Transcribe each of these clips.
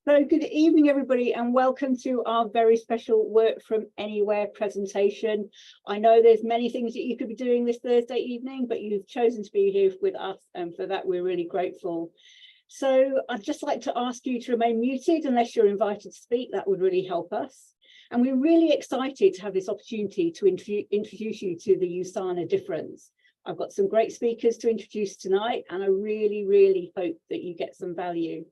So good evening, everybody, and welcome to our very special Work From Anywhere presentation. I know there's many things that you could be doing this Thursday evening, but you've chosen to be here with us, and for that we're really grateful. So I'd just like to ask you to remain muted unless you're invited to speak. That would really help us. And we're really excited to have this opportunity to introduce you to the USANA difference. I've got some great speakers to introduce tonight, and I really hope that you get some value.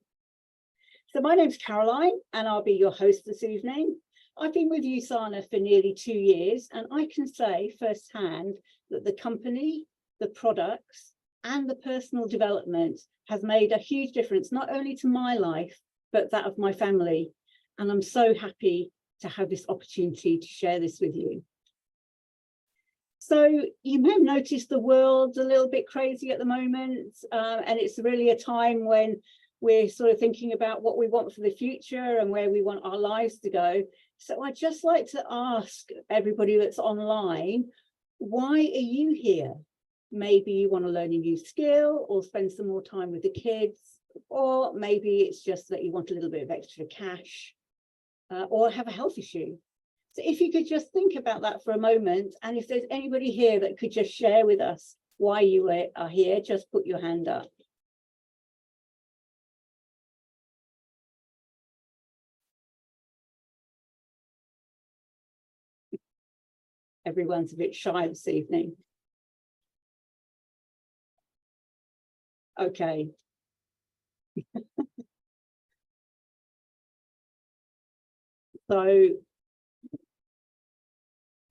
So my name's Caroline, and I'll be your host this evening. I've been with USANA for nearly 2 years, and I can say firsthand that the company, the products, and the personal development has made a huge difference, not only to my life, but that of my family. And I'm so happy to have this opportunity to share this with you. So you may have noticed the world's a little bit crazy at the moment, and it's really a time when we're sort of thinking about what we want for the future and where we want our lives to go. So I'd just like to ask everybody that's online, why are you here? Maybe you want to learn a new skill or spend some more time with the kids, or maybe it's just that you want a little bit of extra cash, or have a health issue. So if you could just think about that for a moment, and if there's anybody here that could just share with us why you are here, just put your hand up. Everyone's a bit shy this evening. Okay. So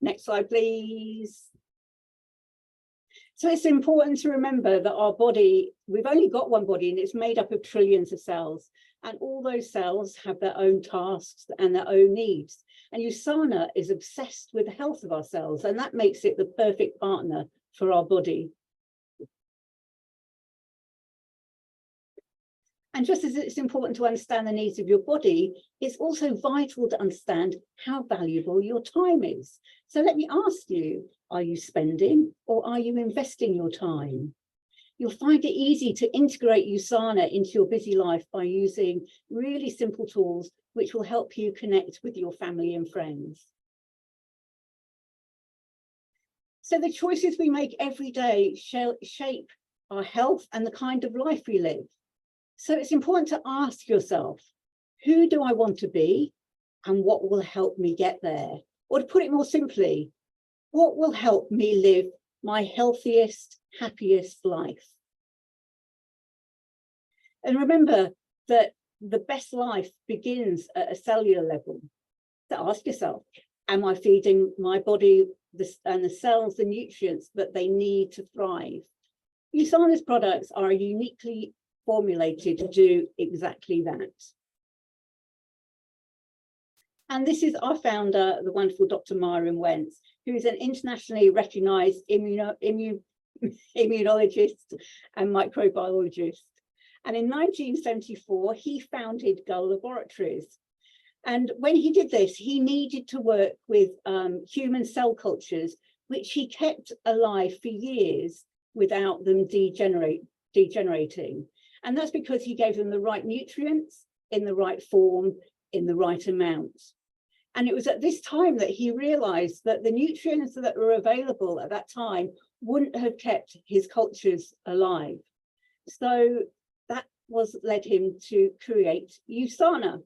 next slide, please. So it's important to remember that our body, we've only got one body, and it's made up of trillions of cells. And all those cells have their own tasks and their own needs. And USANA is obsessed with the health of our cells, and that makes it the perfect partner for our body. And just as it's important to understand the needs of your body, it's also vital to understand how valuable your time is. So let me ask you, are you spending or are you investing your time? You'll find it easy to integrate USANA into your busy life by using really simple tools which will help you connect with your family and friends. So the choices we make every day shape our health and the kind of life we live. So it's important to ask yourself, who do I want to be and what will help me get there? Or to put it more simply, what will help me live my healthiest, happiest life? And remember that the best life begins at a cellular level. So ask yourself, am I feeding my body and the cells the nutrients that they need to thrive? USANA's products are uniquely formulated to do exactly that. And this is our founder, the wonderful Dr. Myron Wentz, who is an internationally recognized immunologist and microbiologist. And in 1974, he founded Gull Laboratories. And when he did this, he needed to work with human cell cultures, which he kept alive for years without them degenerating. And that's because he gave them the right nutrients in the right form, in the right amount. And it was at this time that he realized that the nutrients that were available at that time wouldn't have kept his cultures alive. So that led him to create USANA.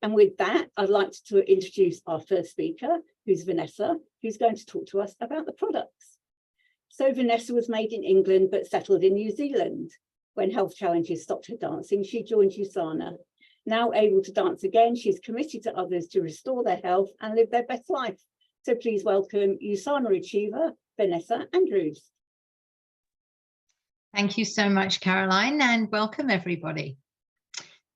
And with that, I'd like to introduce our first speaker, who's Vanessa, who's going to talk to us about the products. So Vanessa was made in England, but settled in New Zealand. When health challenges stopped her dancing, she joined USANA. Now able to dance again, she's committed to others to restore their health and live their best life. So please welcome USANA achiever, Vanessa Andrews. Thank you so much, Caroline, and welcome everybody.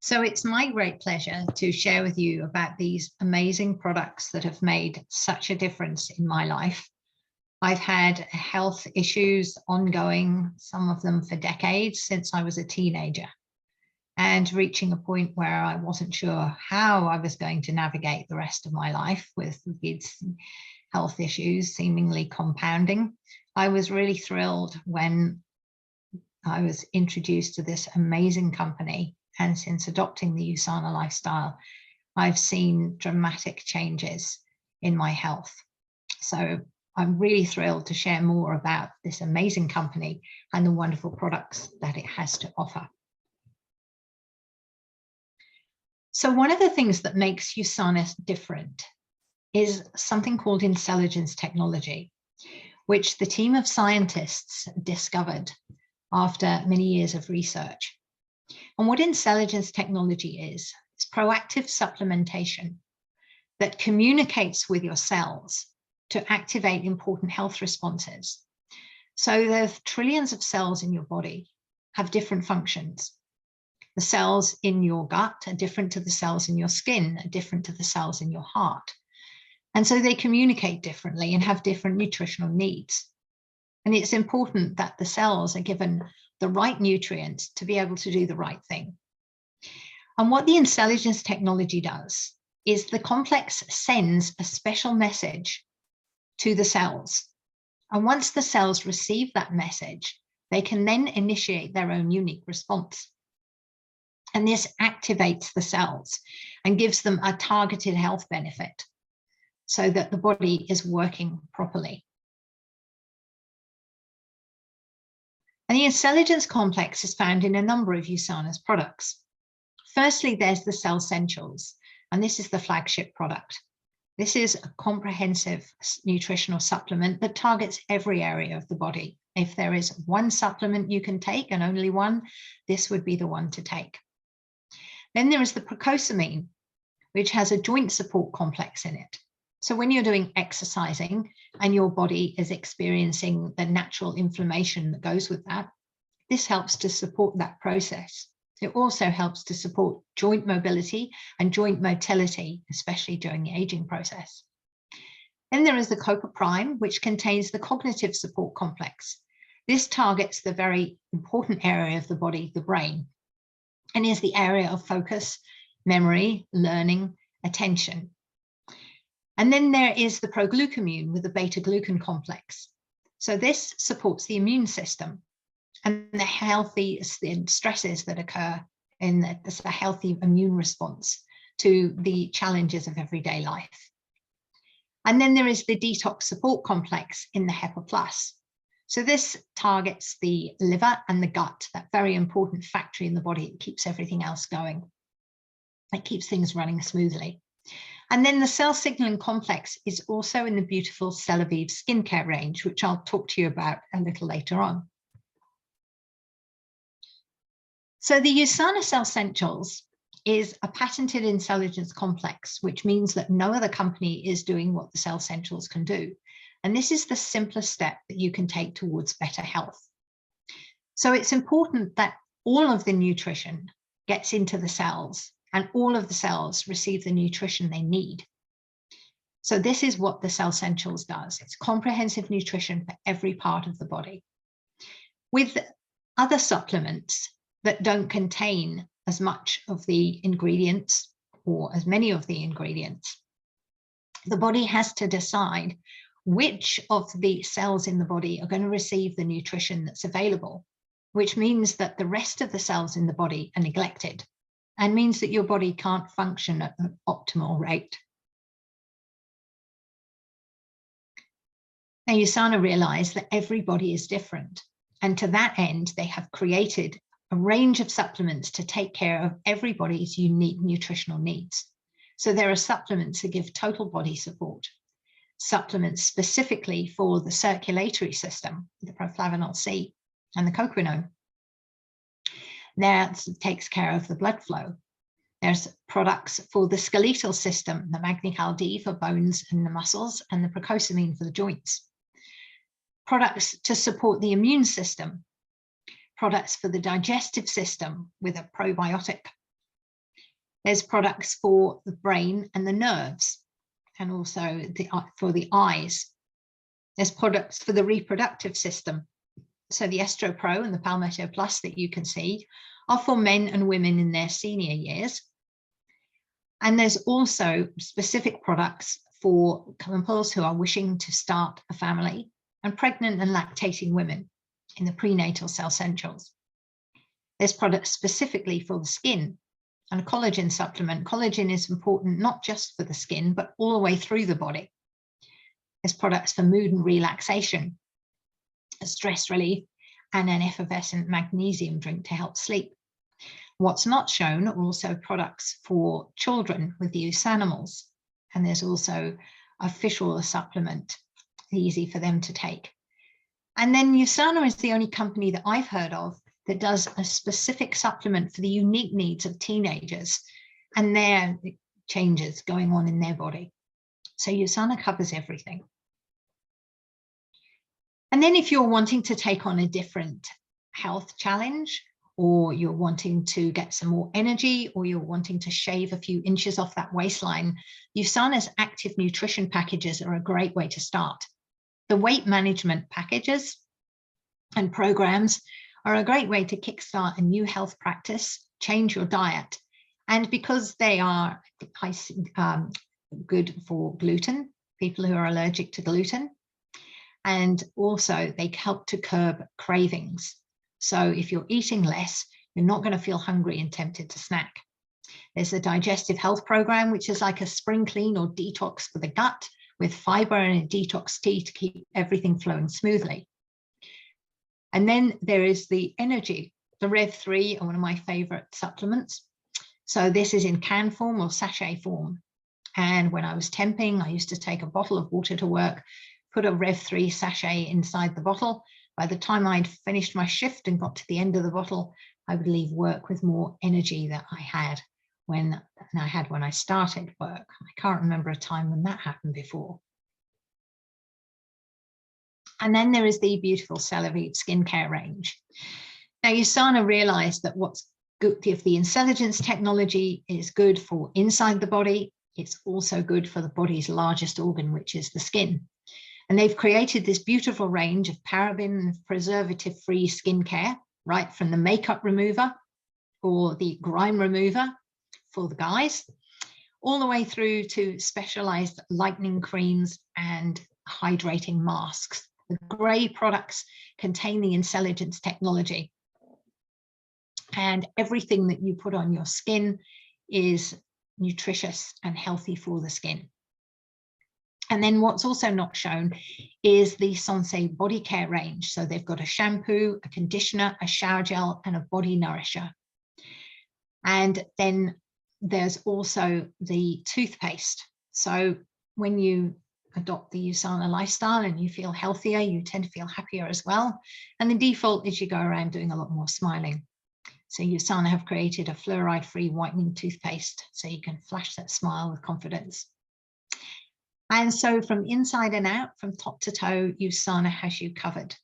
So it's my great pleasure to share with you about these amazing products that have made such a difference in my life. I've had health issues ongoing, some of them for decades, since I was a teenager, and reaching a point where I wasn't sure how I was going to navigate the rest of my life with these health issues seemingly compounding. I was really thrilled when I was introduced to this amazing company and since adopting the USANA lifestyle, I've seen dramatic changes in my health. So I'm really thrilled to share more about this amazing company and the wonderful products that it has to offer. So one of the things that makes USANA different is something called Intelligence technology, which the team of scientists discovered after many years of research. And what Intelligence technology is proactive supplementation that communicates with your cells to activate important health responses. So the trillions of cells in your body have different functions. The cells in your gut are different to the cells in your skin, are different to the cells in your heart. And so they communicate differently and have different nutritional needs. And it's important that the cells are given the right nutrients to be able to do the right thing. And what the Intelligence technology does is the complex sends a special message to the cells. And once the cells receive that message, they can then initiate their own unique response. And this activates the cells and gives them a targeted health benefit so that the body is working properly. And the Intelligence complex is found in a number of USANA's products. Firstly, there's the Cell Essentials, and this is the flagship product. This is a comprehensive nutritional supplement that targets every area of the body. If there is one supplement you can take, and only one, this would be the one to take. Then there is the Procosamine, which has a joint support complex in it. So when you're doing exercising and your body is experiencing the natural inflammation that goes with that, this helps to support that process. It also helps to support joint mobility and joint motility, especially during the aging process. Then there is the Copa Prime, which contains the cognitive support complex. This targets the very important area of the body, the brain, and is the area of focus, memory, learning, attention. And then there is the Proglucamine with the beta-glucan complex. So this supports the immune system and the healthy stresses that occur in a healthy immune response to the challenges of everyday life. And then there is the detox support complex in the HEPA Plus. So this targets the liver and the gut, that very important factory in the body that keeps everything else going. It keeps things running smoothly. And then the cell signaling complex is also in the beautiful Celavive skincare range, which I'll talk to you about a little later on. So the USANA Cell Essentials is a patented Intelligence complex, which means that no other company is doing what the Cell Essentials can do. And this is the simplest step that you can take towards better health. So it's important that all of the nutrition gets into the cells and all of the cells receive the nutrition they need. So this is what the Cell Essentials does. It's comprehensive nutrition for every part of the body. With other supplements that don't contain as much of the ingredients or as many of the ingredients, the body has to decide which of the cells in the body are going to receive the nutrition that's available, which means that the rest of the cells in the body are neglected and means that your body can't function at an optimal rate. Now, USANA realized that every body is different, and to that end, they have created a range of supplements to take care of everybody's unique nutritional needs. So there are supplements that give total body support, supplements specifically for the circulatory system, the proflavanol C and the coquinone. That takes care of the blood flow. There's products for the skeletal system, the Magnical D for bones and the muscles, and the Procosamine for the joints. Products to support the immune system, products for the digestive system with a probiotic. There's products for the brain and the nerves, and also for the eyes. There's products for the reproductive system. So the Estro Pro and the Palmetto Plus that you can see are for men and women in their senior years. And there's also specific products for couples who are wishing to start a family and pregnant and lactating women in the prenatal Cell Essentials. There's products specifically for the skin, and a collagen supplement. Collagen is important not just for the skin, but all the way through the body. There's products for mood and relaxation, a stress relief, and an effervescent magnesium drink to help sleep. What's not shown are also products for children with use animals. And there's also a fish oil supplement, easy for them to take. And then USANA is the only company that I've heard of that does a specific supplement for the unique needs of teenagers and their changes going on in their body. So USANA covers everything. And then if you're wanting to take on a different health challenge, or you're wanting to get some more energy, or you're wanting to shave a few inches off that waistline, USANA's active nutrition packages are a great way to start. The weight management packages and programs are a great way to kickstart a new health practice, change your diet. And because they are good for gluten, people who are allergic to gluten, and also they help to curb cravings. So if you're eating less, you're not going to feel hungry and tempted to snack. There's a digestive health program, which is like a spring clean or detox for the gut, with fiber and a detox tea to keep everything flowing smoothly. And then there is the energy. The Rev3 are one of my favorite supplements. So this is in can form or sachet form. And when I was temping, I used to take a bottle of water to work, put a Rev3 sachet inside the bottle. By the time I'd finished my shift and got to the end of the bottle, I would leave work with more energy than I had when I started work. I can't remember a time when that happened before. And then there is the beautiful Celavite skincare range. Now, USANA realized that what's good, if the intelligence technology is good for inside the body, it's also good for the body's largest organ, which is the skin. And they've created this beautiful range of paraben and preservative-free skincare, right from the makeup remover or the grime remover for the guys, all the way through to specialized lightening creams and hydrating masks. The grey products contain the intelligence technology. And everything that you put on your skin is nutritious and healthy for the skin. And then what's also not shown is the Sensei body care range. So they've got a shampoo, a conditioner, a shower gel, and a body nourisher. And then there's also the toothpaste. So when you adopt the USANA lifestyle and you feel healthier, you tend to feel happier as well. And the default is you go around doing a lot more smiling. So USANA have created a fluoride-free whitening toothpaste so you can flash that smile with confidence. And so from inside and out, from top to toe, USANA has you covered.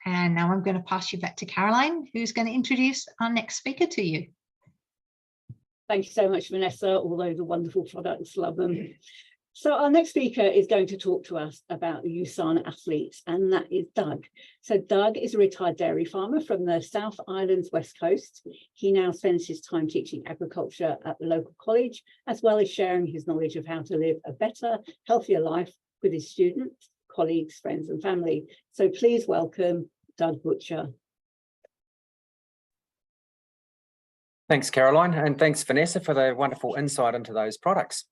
And now I'm going to pass you back to Caroline, who's going to introduce our next speaker to you. Thank you so much, Vanessa. All those are wonderful products, love them. So our next speaker is going to talk to us about the USANA athletes, and that is Doug. So Doug is a retired dairy farmer from the South Island's West Coast. He now spends his time teaching agriculture at the local college, as well as sharing his knowledge of how to live a better, healthier life with his students, colleagues, friends, and family. So please welcome Doug Butcher. Thanks, Caroline, and thanks, Vanessa, for the wonderful insight into those products.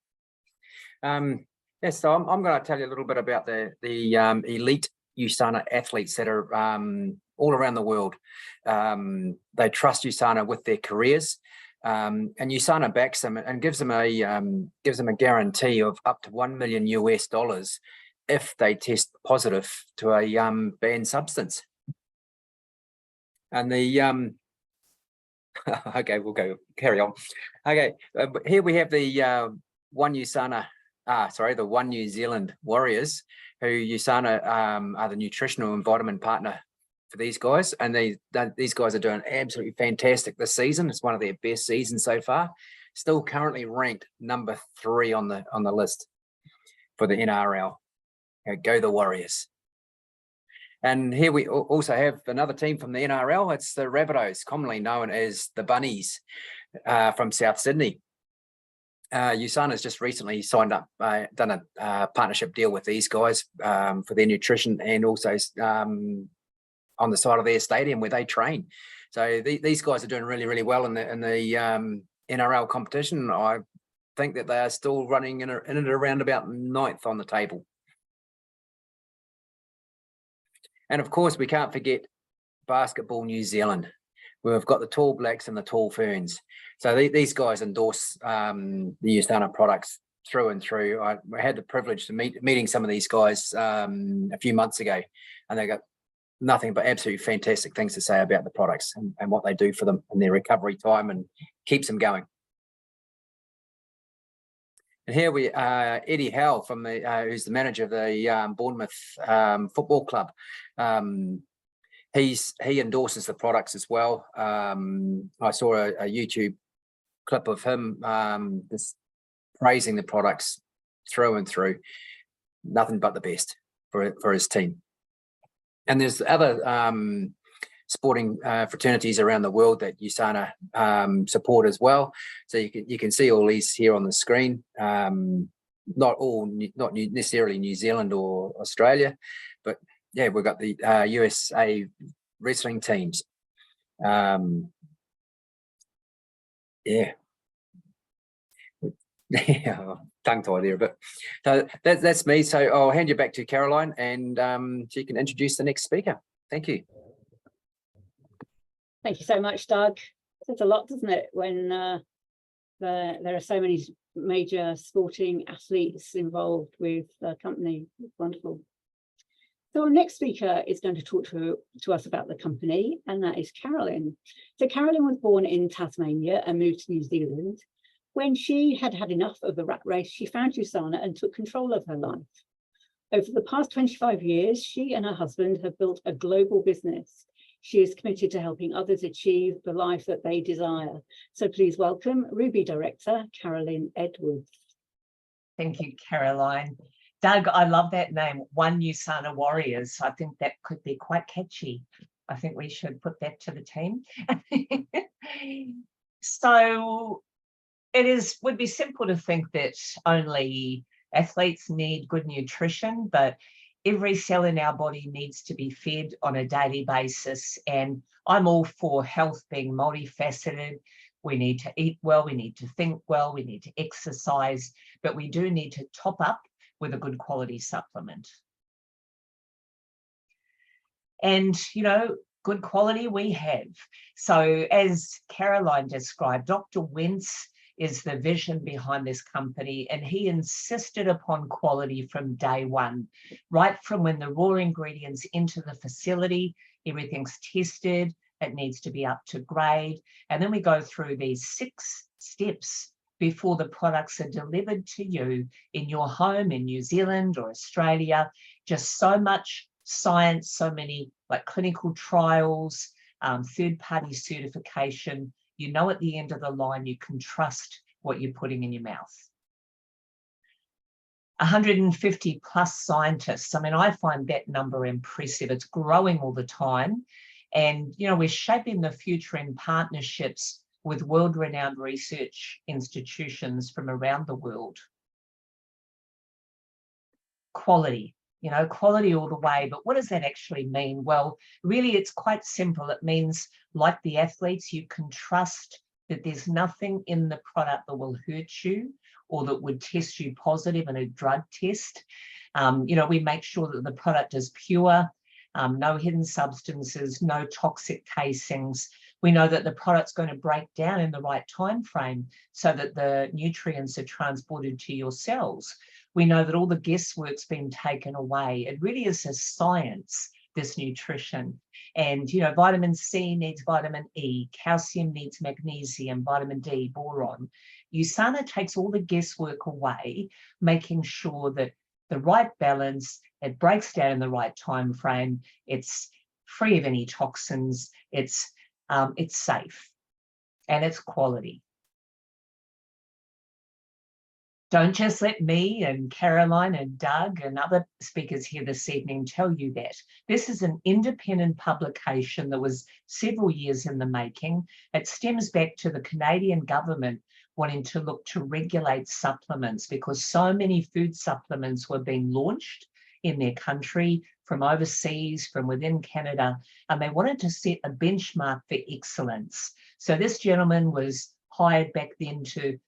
Yes, so I'm going to tell you a little bit about the elite USANA athletes that are all around the world. They trust USANA with their careers, and USANA backs them and gives them a guarantee of up to $1 million US if they test positive to a banned substance. And the okay, we'll go carry on. Okay, here we have the the One New Zealand Warriors, who USANA are the nutritional and vitamin partner for these guys, and these guys are doing absolutely fantastic this season. It's one of their best seasons so far. Still currently ranked number 3 on the list for the NRL. Go the Warriors! And here we also have another team from the NRL. It's the Rabbitohs, commonly known as the Bunnies, from South Sydney. USANA has just recently signed up, done a partnership deal with these guys for their nutrition, and also on the side of their stadium where they train. So these guys are doing really, really well in the NRL competition. I think that they are still running in and around about 9th on the table. And of course, we can't forget Basketball New Zealand. We've got the Tall Blacks and the Tall Ferns. So these guys endorse the USANA products through and through. I had the privilege to meeting some of these guys a few months ago, and they got nothing but absolutely fantastic things to say about the products and what they do for them in their recovery time and keeps them going. And here we are, Eddie Howe from the who's the manager of the Bournemouth Football Club. He endorses the products as well. I saw a YouTube clip of him praising the products through and through. Nothing but the best for his team. And there's other sporting fraternities around the world that USANA support as well. So you can see all these here on the screen. Not necessarily New Zealand or Australia, but yeah, we've got the USA wrestling teams. Yeah. Tongue tied there, but so that's me. So I'll hand you back to Caroline, and she can introduce the next speaker. Thank you. Thank you so much, Doug. It's a lot, doesn't it, when there are so many major sporting athletes involved with the company. It's wonderful. So our next speaker is going to talk to us about the company, and that is Carolyn. So Carolyn was born in Tasmania and moved to New Zealand. When she had had enough of the rat race, she found USANA and took control of her life. Over the past 25 years, she and her husband have built a global business. She is committed to helping others achieve the life that they desire. So please welcome Ruby Director, Carolyn Edwards. Thank you, Caroline. Doug, I love that name, One USANA Warriors. I think that could be quite catchy. I think we should put that to the team. So would be simple to think that only athletes need good nutrition, but every cell in our body needs to be fed on a daily basis. And I'm all for health being multifaceted. We need to eat well, we need to think well, we need to exercise, but we do need to top up with a good quality supplement. And, you know, good quality we have. So as Caroline described, Dr. Wentz is the vision behind this company, and he insisted upon quality from day one. Right from when the raw ingredients enter the facility, everything's tested, it needs to be up to grade, and then we go through these 6 steps before the products are delivered to you in your home in New Zealand or Australia. Just so much science, so many like clinical trials, third-party certification. You know, at the end of the line, you can trust what you're putting in your mouth. 150 plus scientists. I mean, I find that number impressive. It's growing all the time. And, you know, we're shaping the future in partnerships with world-renowned research institutions from around the world. Quality. You know, quality all the way, but what does that actually mean? Well, really, it's quite simple. It means, like the athletes, you can trust that there's nothing in the product that will hurt you or that would test you positive in a drug test. You know, we make sure that the product is pure, no hidden substances, no toxic casings. We know that the product's going to break down in the right time frame so that the nutrients are transported to your cells. We know that all the guesswork's been taken away. It really is a science, this nutrition. And, you know, vitamin C needs vitamin E, calcium needs magnesium, vitamin D, boron. USANA takes all the guesswork away, making sure that the right balance, it breaks down in the right time frame, it's free of any toxins, it's safe, and it's quality. Don't just let me and Caroline and Doug and other speakers here this evening tell you that. This is an independent publication that was several years in the making. It stems back to the Canadian government wanting to look to regulate supplements because so many food supplements were being launched in their country, from overseas, from within Canada, and they wanted to set a benchmark for excellence. So this gentleman was hired back then to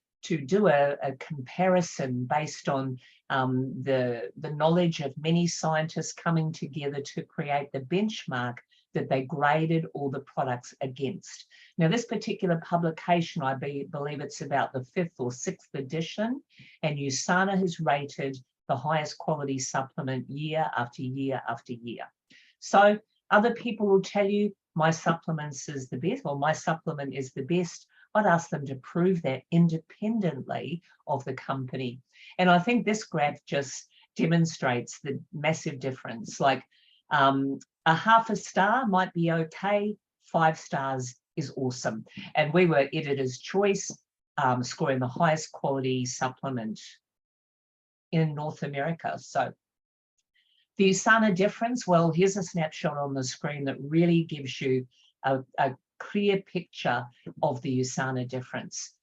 do a comparison based on the knowledge of many scientists coming together to create the benchmark that they graded all the products against. Now, this particular publication, I believe it's about the 5th or 6th edition, and USANA has rated the highest quality supplement year after year after year. So other people will tell you my supplements is the best, or my supplement is the best. I'd ask them to prove that independently of the company. And I think this graph just demonstrates the massive difference. Like a half a star might be okay, 5 stars is awesome. And we were Editor's Choice, scoring the highest quality supplement in North America. So the USANA difference, well, here's a snapshot on the screen that really gives you a clear picture of the USANA difference.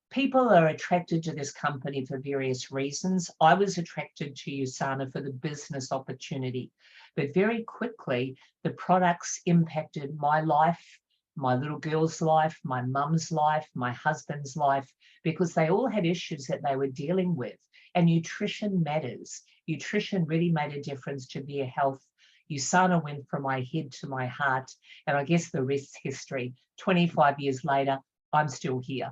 People are attracted to this company for various reasons. I was attracted to USANA for the business opportunity, but very quickly the products impacted my life, my little girl's life, my mum's life, my husband's life, because they all had issues that they were dealing with. And nutrition matters. Nutrition really made a difference to their health. USANA went from my head to my heart, and I guess the rest's history. 25 years later, I'm still here.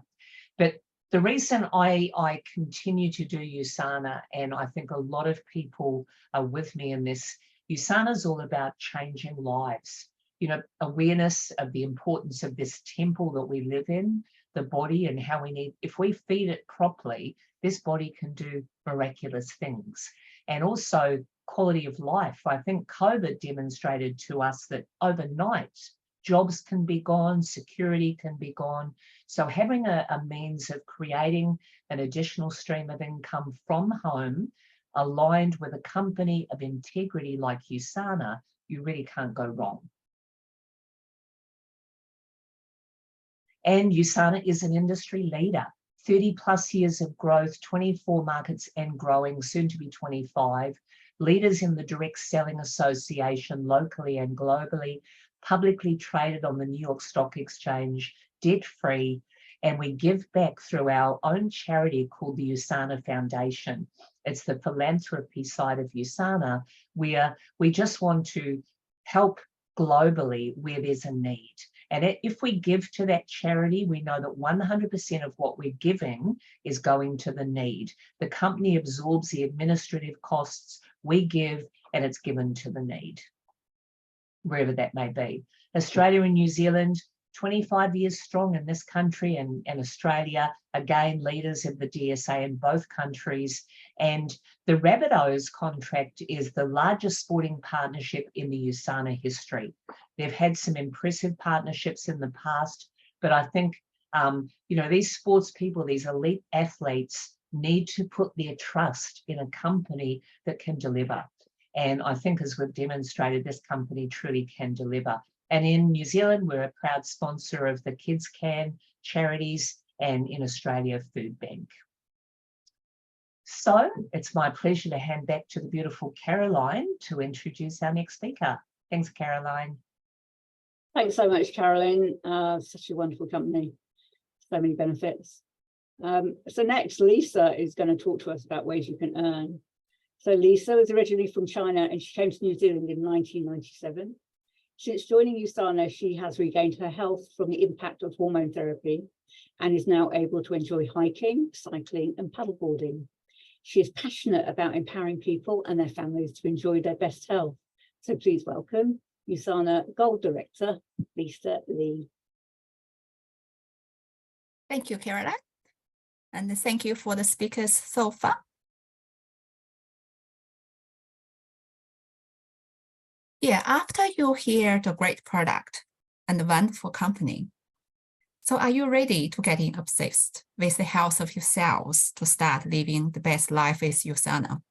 But the reason I continue to do USANA, and I think a lot of people are with me in this, USANA is all about changing lives. You know, awareness of the importance of this temple that we live in, the body, and how we need, if we feed it properly, this body can do miraculous things. And also quality of life. I think COVID demonstrated to us that overnight, jobs can be gone, security can be gone. So having a means of creating an additional stream of income from home, aligned with a company of integrity like USANA, you really can't go wrong. And USANA is an industry leader. 30 plus years of growth, 24 markets and growing, soon to be 25. Leaders in the Direct Selling Association, locally and globally, publicly traded on the New York Stock Exchange, debt-free, and we give back through our own charity called the USANA Foundation. It's the philanthropy side of USANA, where we just want to help globally where there's a need. And if we give to that charity, we know that 100% of what we're giving is going to the need. The company absorbs the administrative costs, we give, and it's given to the need, wherever that may be. Australia and New Zealand, 25 years strong in this country, and Australia, again, leaders of the DSA in both countries. And the Rabbitohs contract is the largest sporting partnership in the USANA history. They've had some impressive partnerships in the past, but I think, you know, these sports people, these elite athletes need to put their trust in a company that can deliver. And I think, as we've demonstrated, this company truly can deliver. And in New Zealand, we're a proud sponsor of the Kids Can charities, and in Australia, Food Bank. So it's my pleasure to hand back to the beautiful Caroline to introduce our next speaker. Thanks, Caroline. Thanks so much, Carolyn. Such a wonderful company, so many benefits. So next, Lisa is going to talk to us about ways you can earn. So Lisa was originally from China, and she came to New Zealand in 1997. Since joining USANA, she has regained her health from the impact of hormone therapy and is now able to enjoy hiking, cycling, and paddleboarding. She is passionate about empowering people and their families to enjoy their best health. So please welcome USANA Gold Director, Lisa Lee. Thank you, Caroline. And thank you for the speakers so far. Yeah, after you hear the great product and the wonderful company, so are you ready to get obsessed with the health of yourselves to start living the best life with USANA?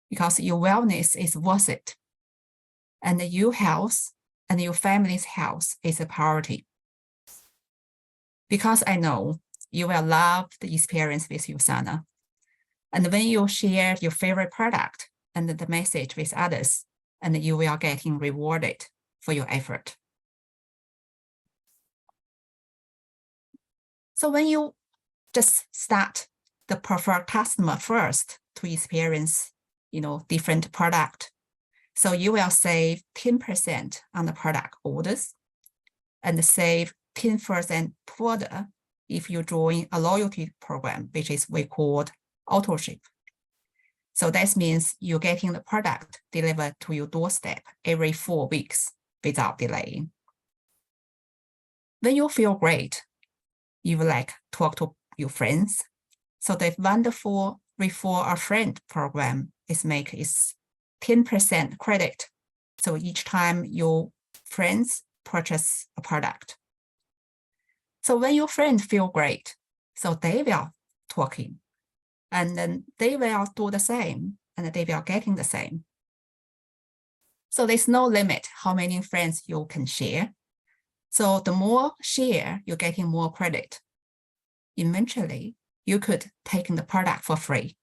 Because your wellness is worth it, and your health and your family's health is a priority. Because I know you will love the experience with USANA, and when you share your favorite product and the message with others, and you will getting rewarded for your effort. So when you just start the preferred customer first to experience, different product, so you will save 10% on the product orders and save 10% further if you join a loyalty program, which is we called AutoShip. So that means you're getting the product delivered to your doorstep every 4 weeks without delaying. When you feel great, you will talk to your friends. So the wonderful refer a friend program is 10% credit. So each time your friends purchase a product. So when your friends feel great, so they will talking, and then they will do the same, and they will getting the same. So there's no limit how many friends you can share. So the more share, you're getting more credit. Eventually, you could take the product for free.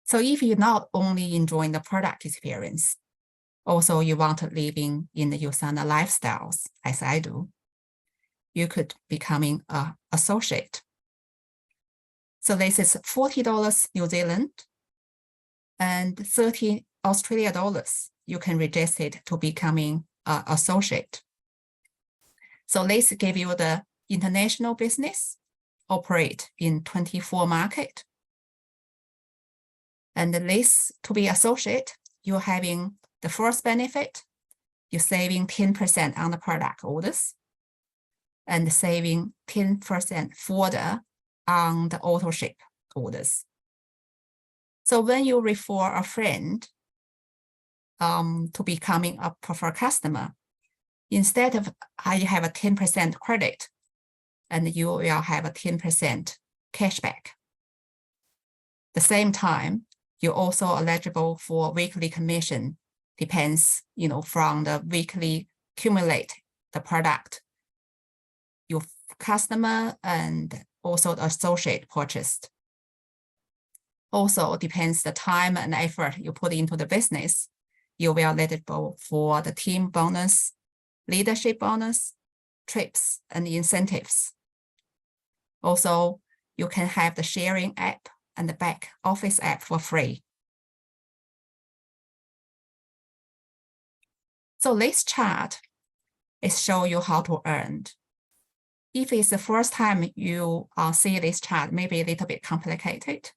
So if you're not only enjoying the product experience, also you want to living in the Usana lifestyles, as I do, you could becoming an associate. So this is $40 New Zealand and 30 Australia dollars. You can register it to becoming an associate. So this give you the international business, operate in 24 market. And this to be associate, you're having the first benefit, you're saving 10% on the product orders and saving 10% further on the AutoShip orders. So when you refer a friend to becoming a preferred customer, instead of you have a 10% credit, and you will have a 10% cashback. The same time, you're also eligible for weekly commission, depends, from the weekly accumulate the product your customer and also the associate purchased. Also depends the time and effort you put into the business, you will eligible for the team bonus, leadership bonus, trips, and incentives. Also, you can have the sharing app and the back office app for free. So this chart is show you how to earn. If it's the first time you see this chart, maybe a little bit complicated,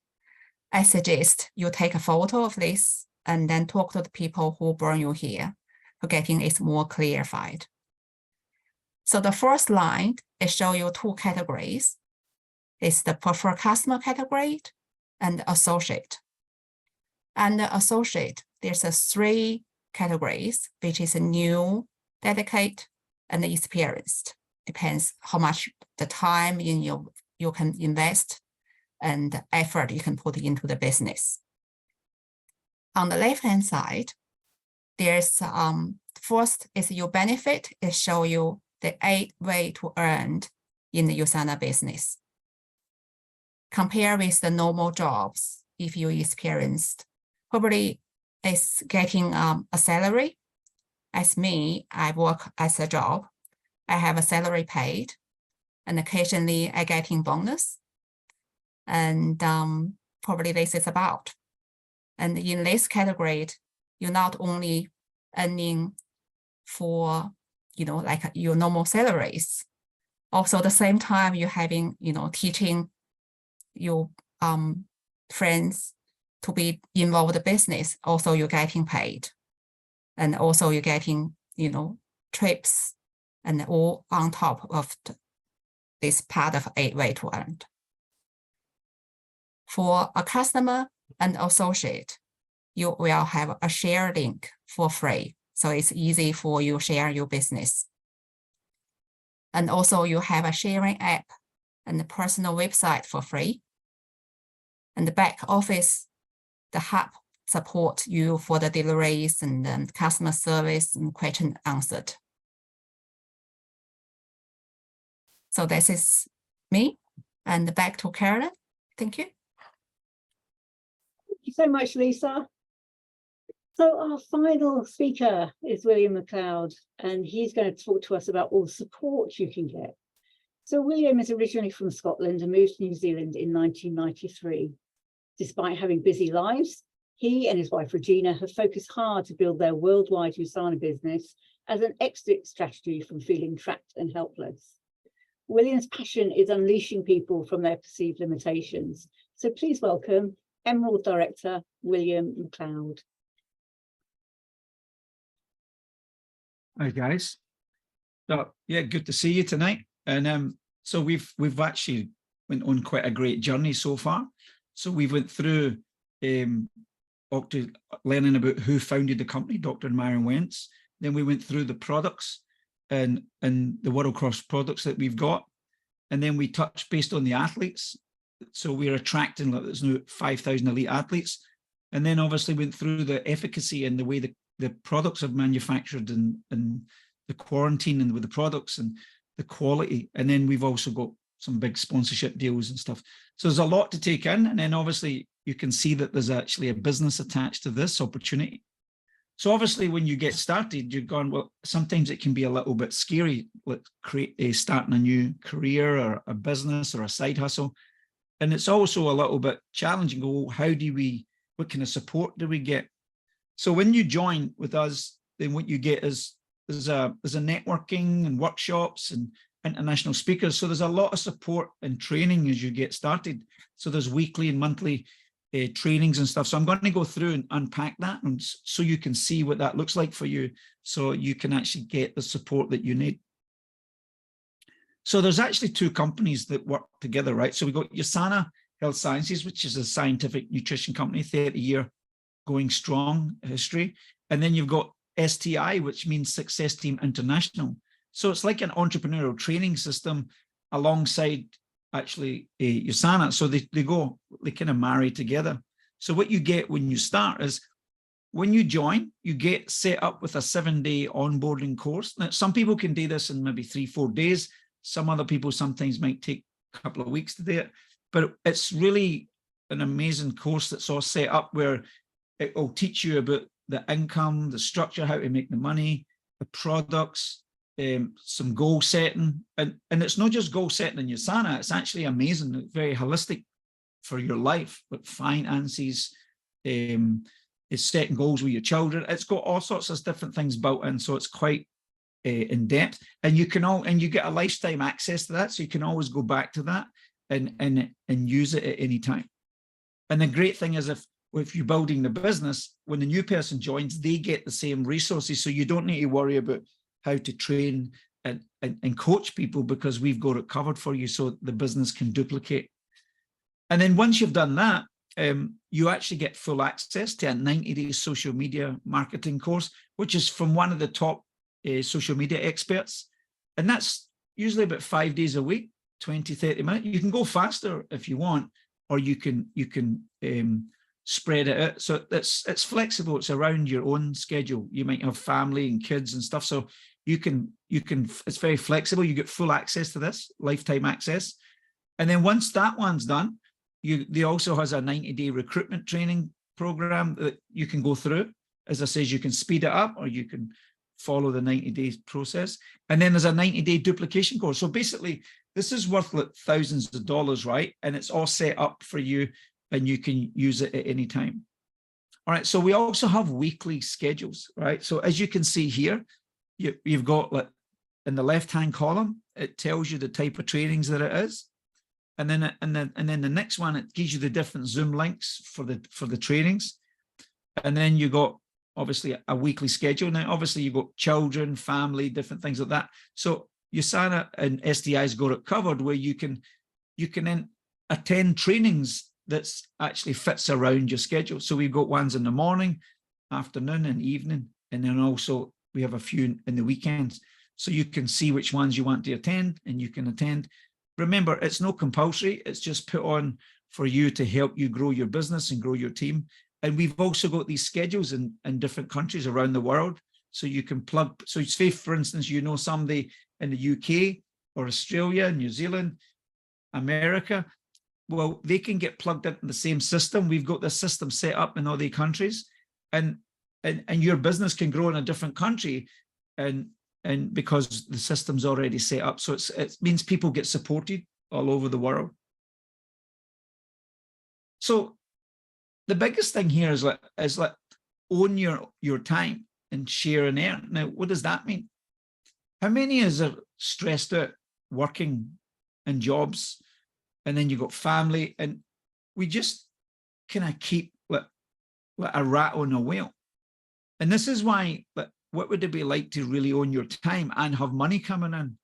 I suggest you take a photo of this and then talk to the people who bring you here to getting it more clarified. So the first line is show you 2 categories. It's the preferred customer category and associate. And the associate, there's 3 categories, which is a new, dedicate, and experienced. Depends how much the time you can invest and the effort you can put into the business. On the left-hand side, there's first is your benefit. It show you the 8 ways to earn in the Usana business. Compare with the normal jobs, if you experienced, probably is getting a salary. As me, I work as a job. I have a salary paid, and occasionally I getting bonus. And probably this is about. And in this category, you're not only earning for, like your normal salaries. Also, at the same time, you're having, teaching your friends to be involved in the business. Also, you're getting paid. And also you're getting, trips and all on top of this part of 8 ways to earn. For a customer and associate, you will have a share link for free. So it's easy for you to share your business. And also you have a sharing app and a personal website for free. And the back office, the hub support you for the deliveries and customer service and question answered. So this is me, and back to Carolyn. Thank you. Thank you you so much, Lisa. So our final speaker is William McLeod, and he's going to talk to us about all the support you can get. So William is originally from Scotland and moved to New Zealand in 1993. Despite having busy lives, he and his wife Regina have focused hard to build their worldwide USANA business as an exit strategy from feeling trapped and helpless. William's passion is unleashing people from their perceived limitations. So please welcome Emerald Director William McLeod. Hi guys. So yeah, good to see you tonight. And so we've actually went on quite a great journey so far. So we went through learning about who founded the company, Dr. Myron Wentz. Then we went through the products and the world-class products that we've got. And then we touched based on the athletes. So we're attracting, like, there's now 5,000 elite athletes. And then obviously went through the efficacy and the way the products are manufactured and the quarantine and with the products and the quality. And then we've also got some big sponsorship deals and stuff. So there's a lot to take in. And then obviously you can see that there's actually a business attached to this opportunity. So obviously when you get started, you're going, well, sometimes it can be a little bit scary, like starting a new career or a business or a side hustle. And it's also a little bit challenging. Well, what kind of support do we get? So when you join with us, then what you get is there's a networking and workshops and international speakers. So there's a lot of support and training as you get started. So there's weekly and monthly trainings and stuff. So I'm going to go through and unpack that, and so you can see what that looks like for you, so you can actually get the support that you need. So there's actually two companies that work together, right? So we got USANA Health Sciences, which is a scientific nutrition company, 30-year going strong history. And then you've got STI, which means Success Team International. So it's like an entrepreneurial training system alongside actually USANA. So they kind of marry together. So what you get when you start is, when you join, you get set up with a 7-day onboarding course. Now, some people can do this in maybe 3-4 days. Some other people sometimes might take a couple of weeks to do it, but it's really an amazing course that's all set up where it will teach you about the income, the structure, how to make the money, the products, some goal setting. And it's not just goal setting in USANA, it's actually amazing, it's very holistic for your life, with finances, it's setting goals with your children. It's got all sorts of different things built in, so it's quite in depth. And you get a lifetime access to that, so you can always go back to that and use it at any time. And the great thing is, if you're building the business, when the new person joins, they get the same resources. So you don't need to worry about how to train and coach people, because we've got it covered for you, so the business can duplicate. And then once you've done that, you actually get full access to a 90-day social media marketing course, which is from one of the top social media experts. And that's usually about 5 days a week, 20-30 minutes. You can go faster if you want, or you can spread it out. So it's flexible. It's around your own schedule. You might have family and kids and stuff. So you can, it's very flexible. You get full access to this, lifetime access. And then once that one's done, they also has a 90-day recruitment training program that you can go through. As I said, you can speed it up, or you can follow the 90-day process. And then there's a 90-day duplication course. So basically, this is worth like thousands of dollars, right? And it's all set up for you, and you can use it at any time. All right, so we also have weekly schedules, right? So as you can see here, you've got, like, in the left-hand column, it tells you the type of trainings that it is. And then the next one, it gives you the different Zoom links for the trainings. And then you got obviously a weekly schedule. Now, obviously you've got children, family, different things like that. So USANA and STI's got it covered, where you can then attend trainings that's actually fits around your schedule. So we've got ones in the morning, afternoon, and evening, and then also we have a few in the weekends. So you can see which ones you want to attend, and you can attend. Remember, it's not compulsory. It's just put on for you to help you grow your business and grow your team. And we've also got these schedules in different countries around the world. So you can plug. So say, for instance, you know somebody in the UK or Australia, New Zealand, America, well, they can get plugged into the same system. We've got this system set up in all the countries, and your business can grow in a different country, and because the system's already set up. So it means people get supported all over the world. So the biggest thing here is like own your time and share and earn. Now, what does that mean? How many is stressed out working in jobs, and then you got family, and we just kind of keep like a rat on a wheel? And this is why, what would it be like to really own your time and have money coming in?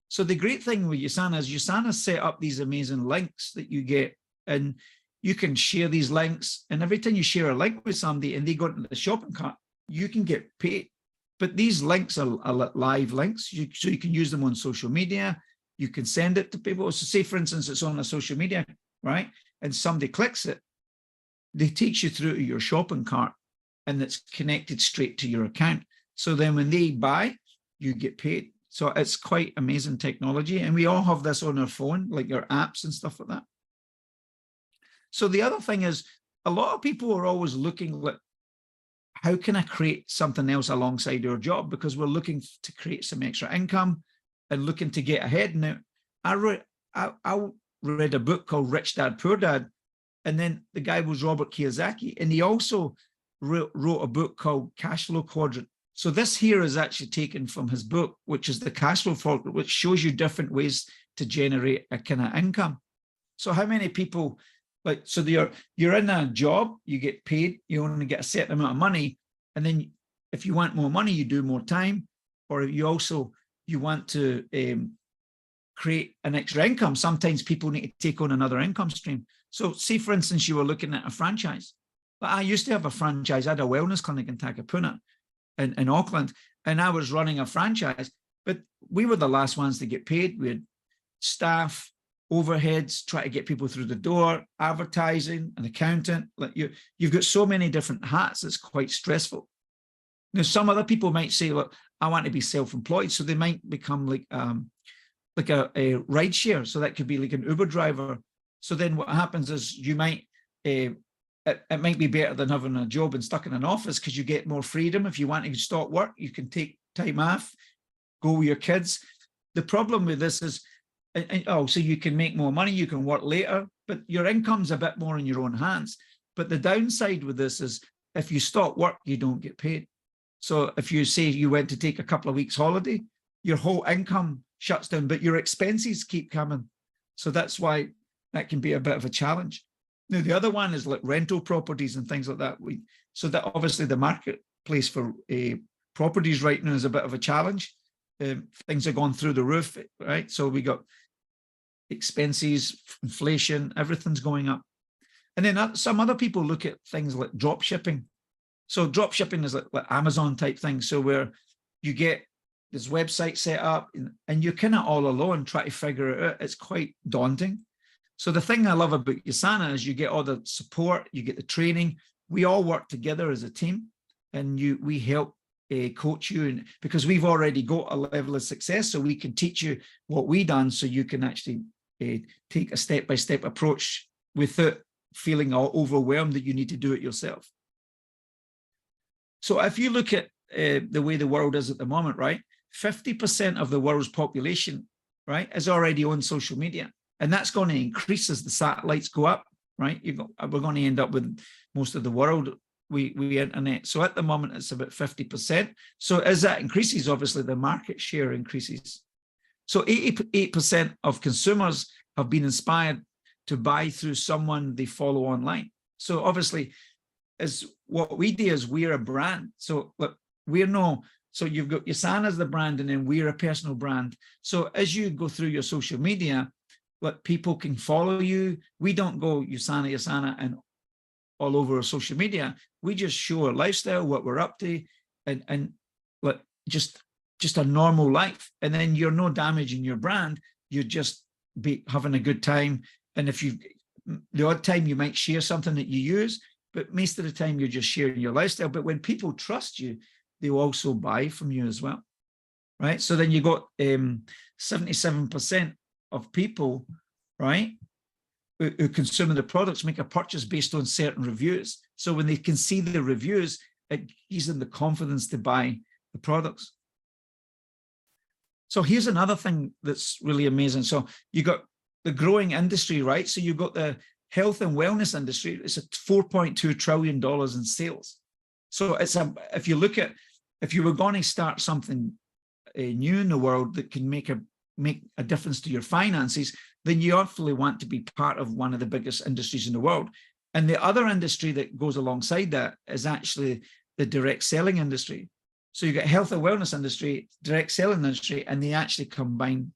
So the great thing with Usana is Usana set up these amazing links that you get, and you can share these links. And every time you share a link with somebody and they go into the shopping cart, you can get paid. But these links are live links, so you can use them on social media. You can send it to people. So say, for instance, it's on a social media, right? And somebody clicks it, they take you through to your shopping cart, and it's connected straight to your account. So then when they buy, you get paid. So it's quite amazing technology. And we all have this on our phone, like your apps and stuff like that. So the other thing is, a lot of people are always looking like, how can I create something else alongside our job? Because we're looking to create some extra income and looking to get ahead. Now, I read a book called Rich Dad, Poor Dad. And then the guy was Robert Kiyosaki. And he also wrote a book called Cash Flow Quadrant. So this here is actually taken from his book, which is the Cash Flow Quadrant, which shows you different ways to generate a kind of income. So how many people, like, so you're in a job, you get paid, you only get a certain amount of money. And then if you want more money, you do more time, or you want to create an extra income. Sometimes people need to take on another income stream. So say, for instance, you were looking at a franchise. But I used to have a franchise. I had a wellness clinic in Takapuna in Auckland, and I was running a franchise, but we were the last ones to get paid. We had staff, overheads, try to get people through the door, advertising, an accountant. Like you've got so many different hats, it's quite stressful. Now, some other people might say, look, I want to be self-employed. So they might become like a ride share. So that could be like an Uber driver. So then what happens is you might, it might be better than having a job and stuck in an office, because you get more freedom. If you want to stop work, you can take time off, go with your kids. The problem with this is, so you can make more money, you can work later, but your income's a bit more in your own hands. But the downside with this is, if you stop work, you don't get paid. So if you say you went to take a couple of weeks holiday, your whole income shuts down, but your expenses keep coming. So that's why that can be a bit of a challenge. Now, the other one is like rental properties and things like that. So that obviously the marketplace for properties right now is a bit of a challenge. Things are going through the roof, right? So we got expenses, inflation, everything's going up. And then some other people look at things like drop shipping. So drop shipping is like Amazon type thing. So where you get this website set up and you're kind of all alone trying to figure it out. It's quite daunting. So the thing I love about Usana is you get all the support, you get the training. We all work together as a team, and we help coach you, and because we've already got a level of success, so we can teach you what we done, so you can actually take a step-by-step approach without feeling all overwhelmed that you need to do it yourself. So if you look at the way the world is at the moment, right, 50% of the world's population, right, is already on social media. And that's going to increase as the satellites go up, right? We're going to end up with most of the world, we internet. So at the moment, it's about 50%. So as that increases, obviously the market share increases. So 88% of consumers have been inspired to buy through someone they follow online. So obviously, as what we do is we're a brand. So look, so you've got Usana as the brand, and then we're a personal brand. So as you go through your social media, what people can follow you. We don't go Usana and all over our social media. We just show our lifestyle, what we're up to, and like just a normal life. And then you're no damaging your brand. You're just be having a good time. And if the odd time you might share something that you use, but most of the time you're just sharing your lifestyle. But when people trust you, they will also buy from you as well, right? So then you got 77% of people, right, who consuming the products make a purchase based on certain reviews. So when they can see the reviews, it gives them the confidence to buy the products. So here's another thing that's really amazing. So you got the growing industry, right? So you've got the health and wellness industry. It's a $4.2 trillion in sales. So it's if you look at, if you were going to start something new in the world that can make a difference to your finances, then you awfully want to be part of one of the biggest industries in the world. And the other industry that goes alongside that is actually the direct selling industry. So you get health and wellness industry, direct selling industry, and they actually combine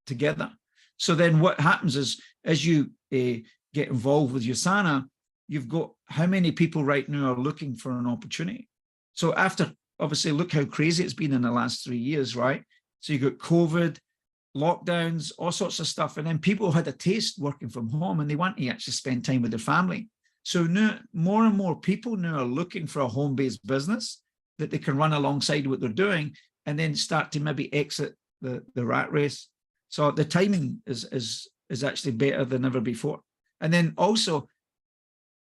together. So then what happens is, as you get involved with USANA, you've got how many people right now are looking for an opportunity. So after, obviously, look how crazy it's been in the last 3 years, right? So you got COVID, lockdowns, all sorts of stuff. And then people had a taste working from home and they want to actually spend time with their family. So now more and more people now are looking for a home-based business that they can run alongside what they're doing and then start to maybe exit the rat race. So the timing is actually better than ever before. And then also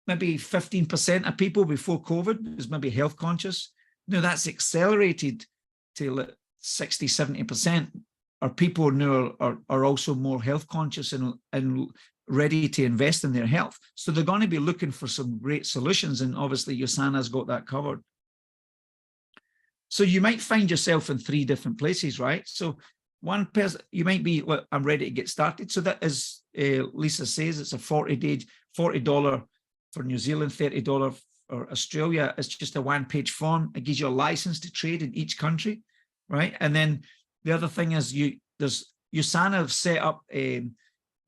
maybe 15% of people before COVID was maybe health conscious. Now that's accelerated to 60, 70%. Our people now are also more health conscious and ready to invest in their health. So they're going to be looking for some great solutions. And obviously USANA's got that covered. So you might find yourself in 3 different places, right? So one person, you might be, look, I'm ready to get started. So that is, Lisa says, it's a $40 for New Zealand, $30 for Australia. It's just a 1-page form. It gives you a license to trade in each country, right? And then the other thing is USANA have set up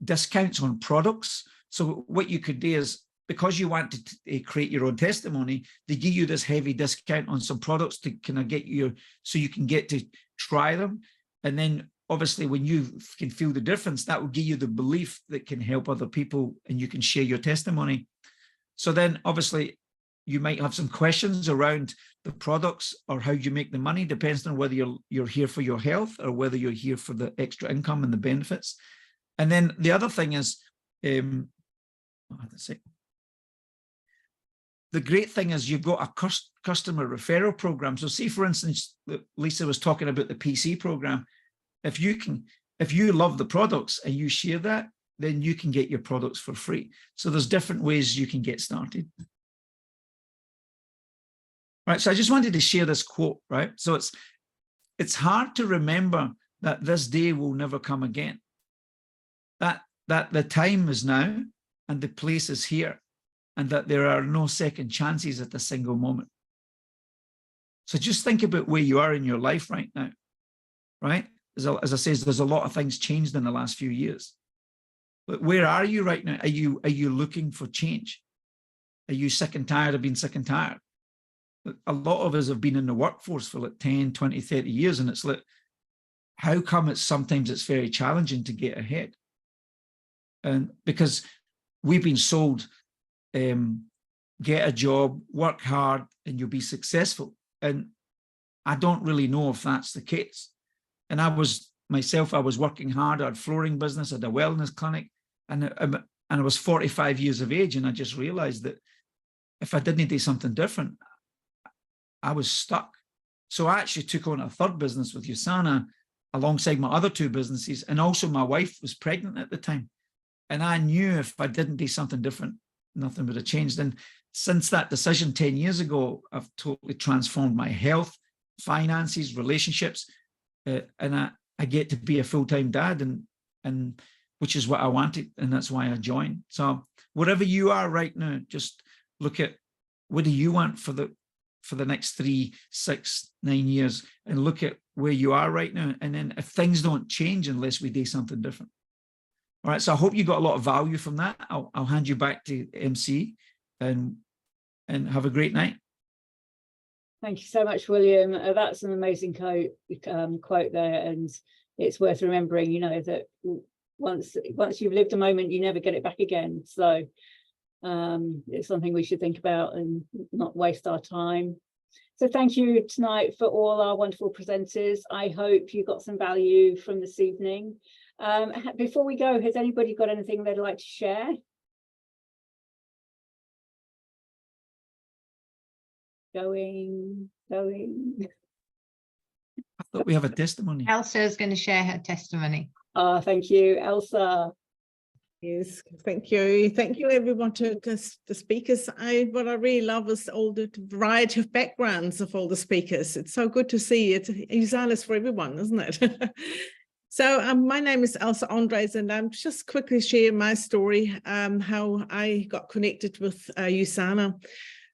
discounts on products. So what you could do is, because you want to create your own testimony, they give you this heavy discount on some products to kind of get you, so you can get to try them. And then obviously when you can feel the difference, that will give you the belief that can help other people and you can share your testimony. So then obviously you might have some questions around the products or how you make the money, depends on whether you're here for your health or whether you're here for the extra income and the benefits. And then the other thing is, the great thing is you've got a customer referral program. So see, for instance, Lisa was talking about the PC program. If you love the products and you share that, then you can get your products for free. So there's different ways you can get started. Right, so I just wanted to share this quote, right? So it's hard to remember that this day will never come again. That the time is now and the place is here, and that there are no second chances at a single moment. So just think about where you are in your life right now, right? As I said, there's a lot of things changed in the last few years. But where are you right now? Are you looking for change? Are you sick and tired of being sick and tired? A lot of us have been in the workforce for like 10, 20, 30 years, and it's like, how come sometimes it's very challenging to get ahead? And because we've been sold, get a job, work hard, and you'll be successful. And I don't really know if that's the case. And I was working hard. I had a flooring business, I had a wellness clinic, and I was 45 years of age. And I just realized that if I didn't do something different, I was stuck. So I actually took on a 3rd business with USANA alongside my other 2 businesses. And also my wife was pregnant at the time. And I knew if I didn't do something different, nothing would have changed. And since that decision 10 years ago, I've totally transformed my health, finances, relationships, and I get to be a full-time dad, and which is what I wanted, and that's why I joined. So wherever you are right now, just look at what do you want for the next 3, 6, 9 years, and look at where you are right now. And then if things don't change unless we do something different. All right, so I hope you got a lot of value from that. I'll hand you back to MC and have a great night. Thank you so much, William. That's an amazing quote there, and it's worth remembering, you know, that once you've lived a moment, you never get it back again. So it's something we should think about and not waste our time. So thank you tonight for all our wonderful presenters. I hope you got some value from this evening. Before we go, has anybody got anything they'd like to share? Going. I thought we have a testimony. Elsa is going to share her testimony. Ah, thank you, Elsa. Yes, thank you. Thank you everyone to the speakers. What I really love is all the variety of backgrounds of all the speakers. It's so good to see it. USANA's for everyone, isn't it? So my name is Elsa Andres, and I'm just quickly share my story, how I got connected with USANA.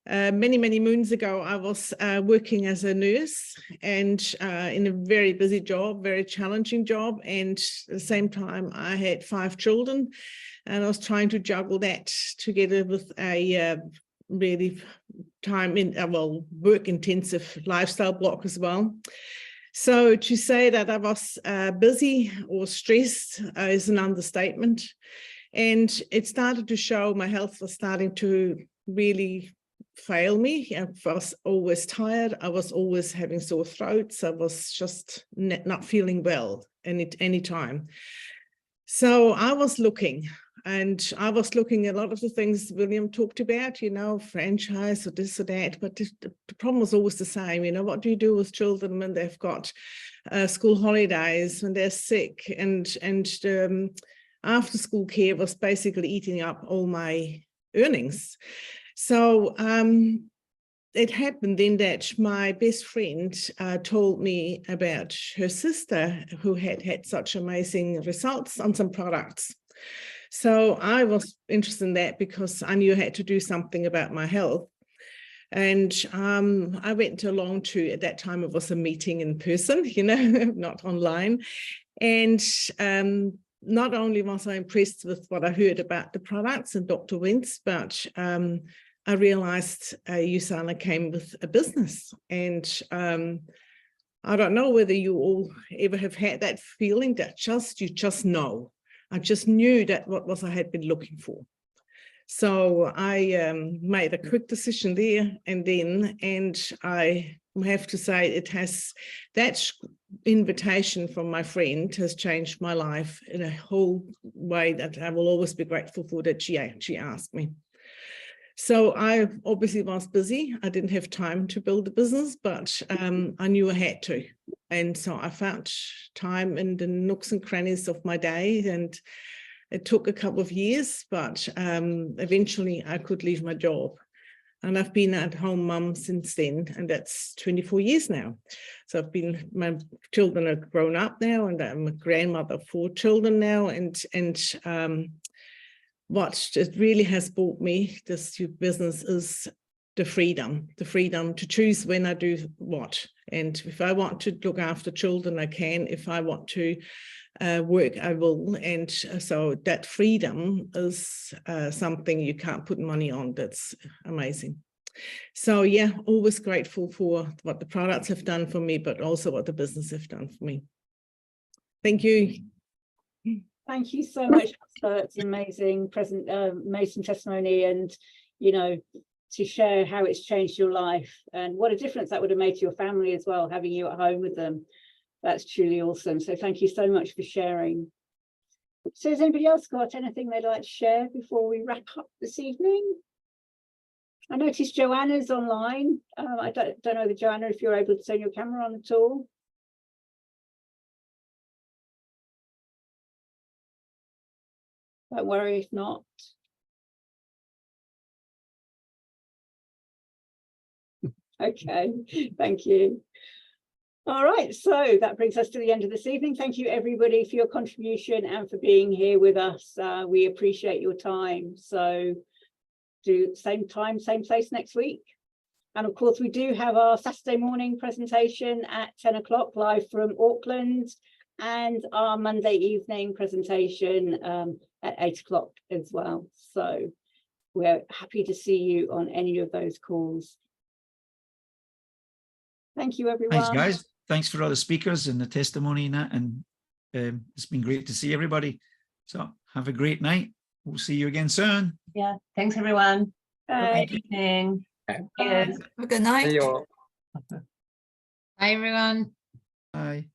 Many moons ago, I was working as a nurse and in a very busy job, very challenging job. And at the same time, I had 5 children, and I was trying to juggle that together with a really work intensive lifestyle block as well. So to say that I was busy or stressed is an understatement. And it started to show my health was starting to really fail me. I was always tired. I was always having sore throats. I was just not feeling well any time. So I was looking, and I was looking at a lot of the things William talked about, you know, franchise or this or that. But the problem was always the same. You know, what do you do with children when they've got school holidays, when they're sick, and after school care was basically eating up all my earnings. So it happened then that my best friend told me about her sister who had such amazing results on some products. So I was interested in that because I knew I had to do something about my health. And I went along to, at that time, it was a meeting in person, you know, not online. And not only was I impressed with what I heard about the products and Dr. Wentz, but I realized USANA came with a business. And I don't know whether you all ever have had that feeling that you just know. I just knew that what was I had been looking for. So I made a quick decision there and then, and I have to say it has, that invitation from my friend has changed my life in a whole way that I will always be grateful for that she asked me. So I obviously was busy. I didn't have time to build a business, but I knew I had to. And so I found time in the nooks and crannies of my day, and it took a couple of years, but eventually I could leave my job. And I've been at home mum since then, and that's 24 years now. So my children are grown up now, and I'm a grandmother of 4 children now. And what it really has brought me, this business, is the freedom to choose when I do what. And if I want to look after children, I can. If I want to work, I will. And so that freedom is something you can't put money on. That's amazing. So yeah, always grateful for what the products have done for me, but also what the business have done for me. Thank you. Thank you so much. It's an amazing amazing testimony, and you know, to share how it's changed your life and what a difference that would have made to your family as well, having you at home with them. That's truly awesome. So thank you so much for sharing. So has anybody else got anything they'd like to share before we wrap up this evening? I noticed Joanna's online. I don't know, Joanna, if you're able to turn your camera on at all. Don't worry if not. Okay, thank you. All right, so that brings us to the end of this evening. Thank you everybody for your contribution and for being here with us. We appreciate your time. So do same time, same place next week. And of course, we do have our Saturday morning presentation at 10 o'clock live from Auckland, and our Monday evening presentation at 8 o'clock as well. So we're happy to see you on any of those calls. Thank you, everyone. Thanks, guys. Thanks for all the speakers and the testimony and that. And it's been great to see everybody. So have a great night. We'll see you again soon. Yeah, thanks everyone. Have a Bye. great evening. Okay. Cheers. Have a good night. See you all. Bye, everyone. Bye.